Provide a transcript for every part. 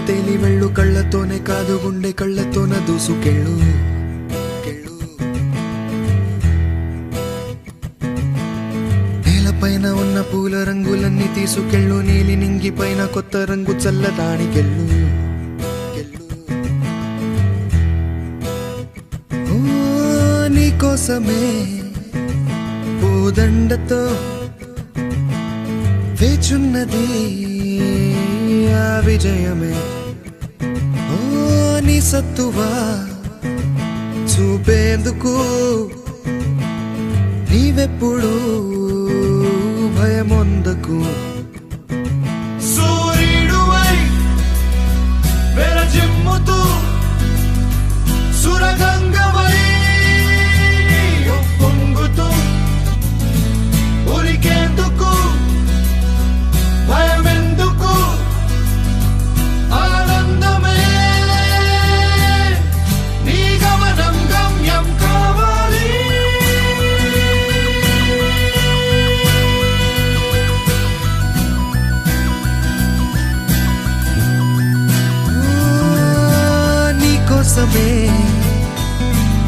తేలి వెళ్ళు, కళ్ళతోనే కాదు గుండె కళ్ళతోన దూసుకెళ్ళు. నేలపైన ఉన్న పూల రంగులన్నీ తీసుకెళ్ళు, నీలి నింగి పైన కొత్త రంగు చల్లదానికెళ్ళు. నీకోసమే పూదండతో వేచున్నది ఆ విజయమే. ఓ నీ సత్తువా చూపేందుకు నీవెప్పుడు భయమొందకు. సూర్యుడువై వెలజిమ్ముతూ సురగంగవై పొంగుతూ ఉరికేందుకు భయమెందుకు, ఆనందమే నీ గమనం గమ్యం కావాలి. నీకోసమే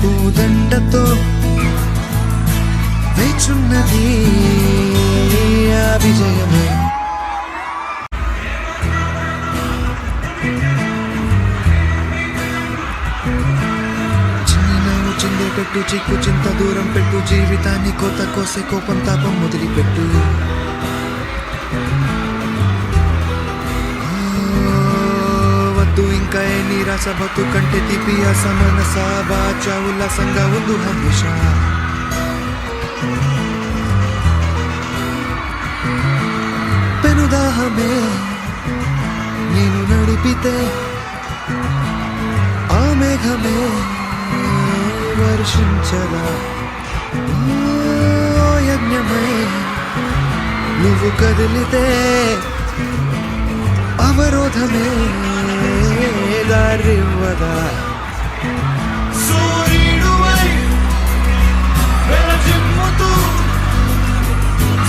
పూదండతో వేచున్నది ఆ విజయమే. చిందేటట్టు చిక్కు చింత దూరం పెట్టు, జీవితాన్ని కోత కోసే కోపం తాపం మొదలుపెట్టు. వద్దు ఇంకా ఏ నిరాశ, బతు కంటే తీపి ఆశ, మనస వాచ ఉల్లాసంగా ఉండు హమేషా. పెనుదాహమే నేను నడిపితే ఆ మేఘమే వర్షించరా. ఓ యజ్ఞమై నువ్వు కదిలితే అవరోధమే దారివ్వదా. సూర్యుడువై వెలజిమ్ముతూ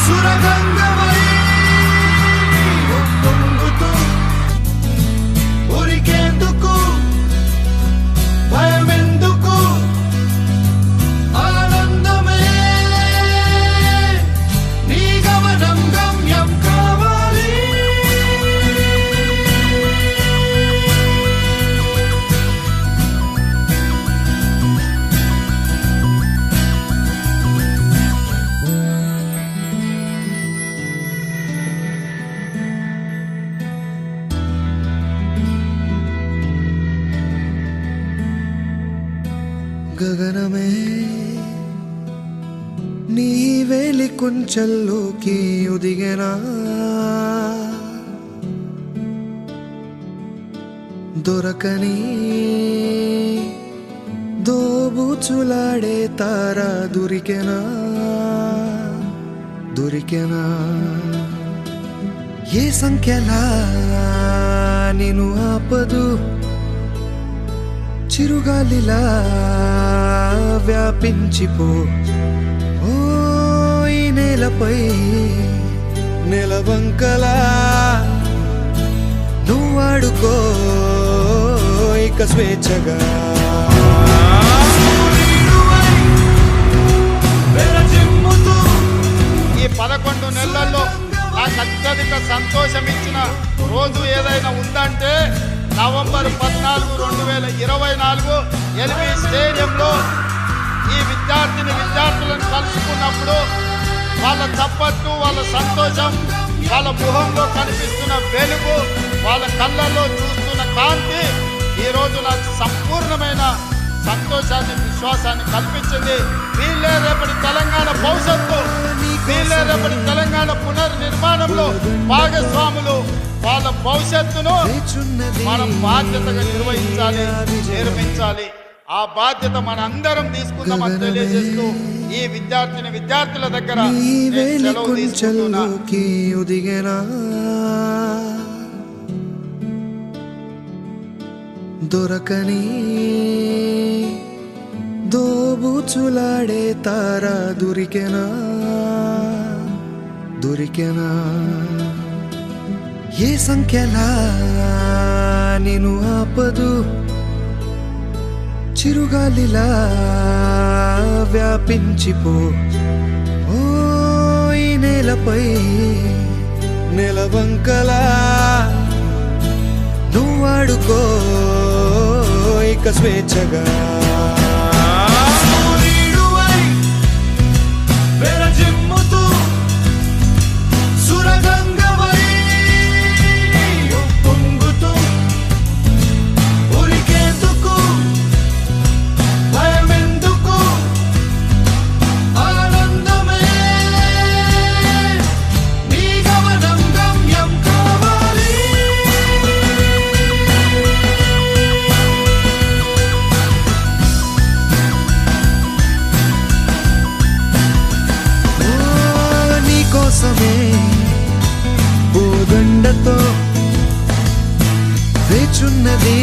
సురగంగవై పొంగుతూ ఉరికేందుకు భయమెందుకు, ఆనందమే నీ గమనం గమ్యం కావాలి. గగనమే నీ వేలి కుంచెల్లోకి ఒదిగెనా, దొరకని దోబూచులాడే తారా దొరికెనా. ఏ సంఖ్యలా నేను ఆపదు, చిరుగాలిలా వ్యాపించిపో. ఓ ఈ నేలపై నెలవంకలా నువ్వాడుకో ఇక స్వేచ్ఛగా. ఈ 11 నెలల్లో నాకు అత్యధిక సంతోషం ఇచ్చిన రోజు ఏదైనా ఉందంటే నవంబర్ 14, 2024 ఎల్బీ స్టేడియంలో ఈ విద్యార్థులను కలుసుకున్నప్పుడు వాళ్ళ చప్పట్లు, వాళ్ళ సంతోషం, వాళ్ళ ముఖంలో కనిపిస్తున్న వెలుగు, వాళ్ళ కళ్ళల్లో చూస్తున్న కాంతి ఈరోజు నాకు సంపూర్ణమైన సంతోషాన్ని, విశ్వాసాన్ని కల్పించింది. వీళ్ళే రేపటి తెలంగాణ భవిష్యత్తు, వీళ్ళే రేపటి తెలంగాణ పునర్నిర్మాణంలో భాగస్వాములు. వాళ్ళ భవిష్యత్తును మనం బాధ్యతగా నిర్మించాలి. ఆ బాధ్యత మన అందరం తీసుకుందామని తెలియజేస్తూ ఈ విద్యార్థుల దగ్గర సెలవు తీసుకుంటున్నా. దొరకని దోబూచులాడే తారా దొరికెనా. ఏ సంఖ్యలా నిన్ను ఆపదు, చిరుగాలిలా వ్యాపించిపో ఓ ఈ నేలపై నెలవంకలా నువ్వాడుకో ఇక స్వేచ్ఛగా. సూర్యుడివై విరజిమ్ముతూ సురగంగవై పొంగుతూ ఉరికేందుకు భయమెందుకు ఆనందమే నీ గమనం గమ్యం కావాలి. కోసమే పూదండతో వేచున్నది